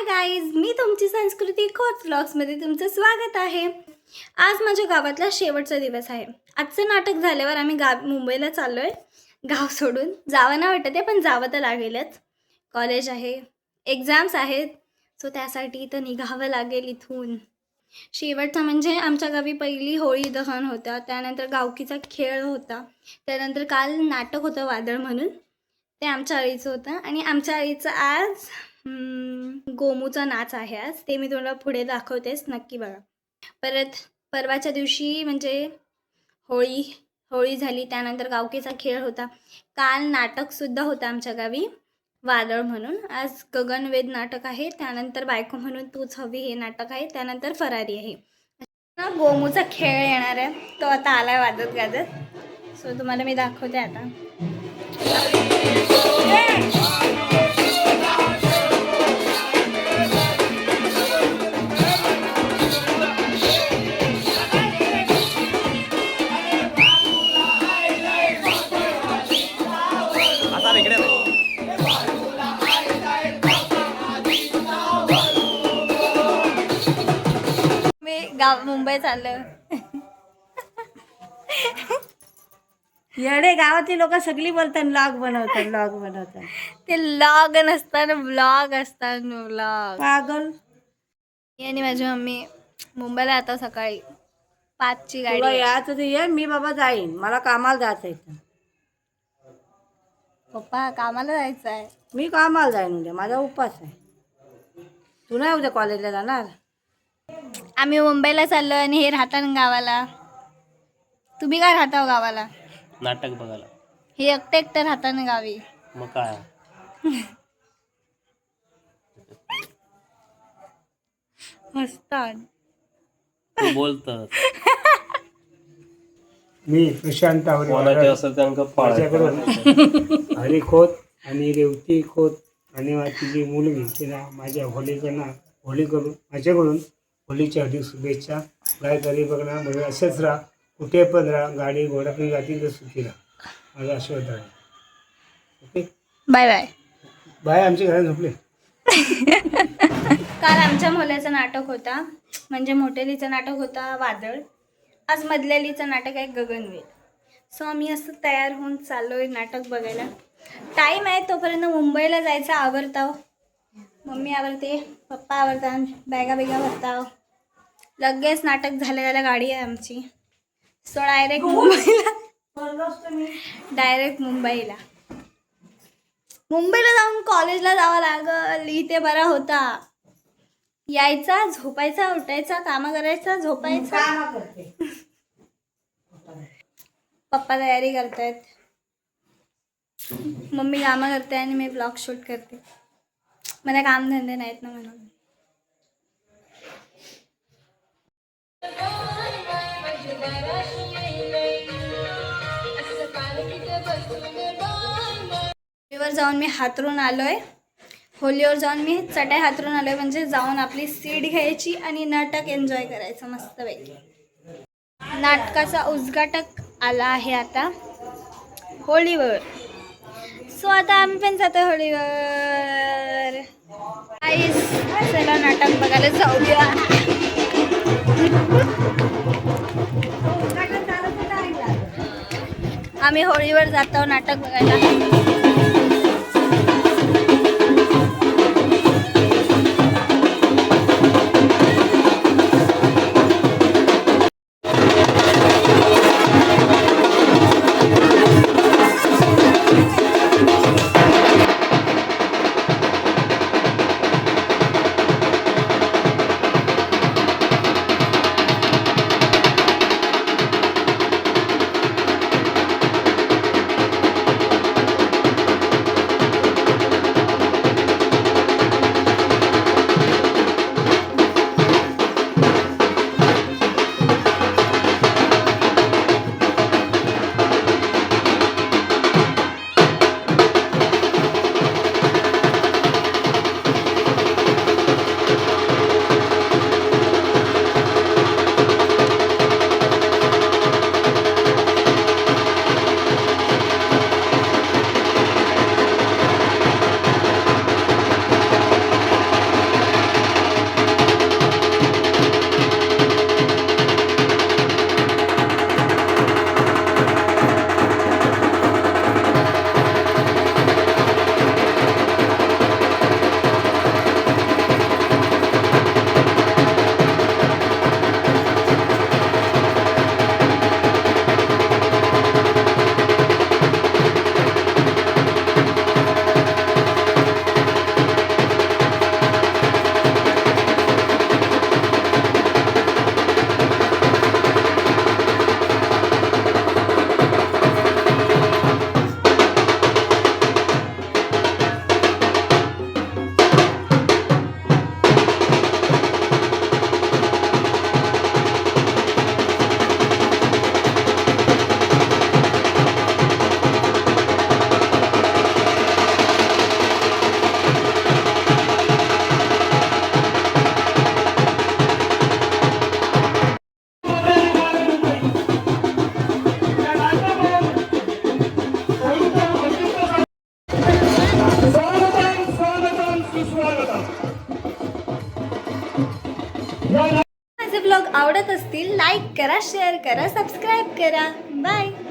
Guys, मी तुमची संस्कृती खोत व्लॉग्समध्ये तुमचं स्वागत आहे। आज माझ्या गावातला शेवटचा दिवस आहे। आजचं नाटक झाल्यावर आम्ही मुंबईला चाललो आहे। गाव सोडून जावं ना वाटत आहे, पण जावं तर लागेलच। कॉलेज आहे, एक्झाम्स आहेत, सो त्यासाठी इथं निघावं लागेल इथून। शेवटचा म्हणजे आमच्या गावी पहिली होळी दहन होतं, त्यानंतर गावकीचा खेळ होता, त्यानंतर काल नाटक होतं वादळ म्हणून, ते आमच्या आळीचं होतं। आणि आमच्या आळीचं आज गोमूचा नाच आहे। आज ते मी तुम्हाला पुढे दाखवतेच, नक्की बघा। परत परवाच्या दिवशी म्हणजे होळी झाली, त्यानंतर गावकीचा खेळ होता। काल नाटकसुद्धा होतं आमच्या गावी वादळ म्हणून। आज गगनवेद नाटक आहे, त्यानंतर बायको म्हणून तूच हवी हे नाटक आहे, त्यानंतर फरारी आहे। गोमूचा खेळ येणार आहे, तो आता आलाय वाजत गाजत। सो तुम्हाला मी दाखवते आता। मुंबई चाललं येडे गावातली लोक सगळी बोलतात लॉग बनवतात ते लॉग नसतात, ब्लॉग असतात, ब्लॉग। पागल। आणि माझी मम्मी मुंबईला आता सकाळी 5ची गाडी तुला आहे। यायचं तर ये, मी बाबा जाईन, मला कामाला जायचं आहे। पप्पा कामाला जायचं आहे। मी कामाला जाईन उद्या, माझा उपवास आहे। तू नाही उद्या कॉलेजला जाणार? आम्ही मुंबईला चाललो आणि हे राहतात गावाला। तुम्ही काय राहता हो गावाला? नाटक बघायला। हे एकटे राहतात ना गावी। मग काय हसतात तू बोलतस मी प्रशांत कोणाचे असेल त्यांना माझ्याकडून हरी खोत आणि रेवती खोत आणि तिची मुलगी तिला माझ्या होलीचं नाव होली करून माझ्याकडून होलीच्या हार्दिक शुभेच्छा। काय तरी बघणार म्हणजे असेच राहा, कुठे पण राहा, गाडी घोडा पण जातील तर सुखी राहा, माझा आशीर्वाद आहे। Okay, bye bye bye. आमच्या घरात झोपले। काल आमच्या मुलाचं नाटक होता, म्हणजे मोठेलीचं नाटक होता वादळ। आज मधल्यालीचं नाटक आहे गगनवेद। सो आम्ही असं तयार होऊन चाललोय नाटक बघायला। टाईम आहे तोपर्यंत मुंबईला जायचं आवरताव। मम्मी आवरते, पप्पा आवरतात, बॅगा भरताव। लगेच नाटक झाल्या गाडी आहे आमची। सो डायरेक्ट मुंबईला जाऊन कॉलेजला जावं लागल। इथे बरा होता, यायचा, झोपायचा, उठायचा, कामं करायचा, झोपायचा। पप्पा तयारी करतायत, मम्मी कामं करते आणि मी ब्लॉग शूट करते। मला कामधंदे नाहीत ना म्हणून। होलीवर जाऊन मी हातरून आलोय। होलीवर जाऊन मी चटाई हातरून आलोय, म्हणजे जाऊन आपली सीट घ्यायची आणि नाटक एन्जॉय करायचं मस्तपैकी। नाटकाचा उद्घाटक आला आहे आता होलीवर। सो आता आम्ही पण जातो होलीवर। चला नाटक बघायला जाऊया। आम्ही होळीवर जातो नाटक बघायला। आवडत असतील लाईक करा, शेअर करा, सबस्क्राईब करा. बाय.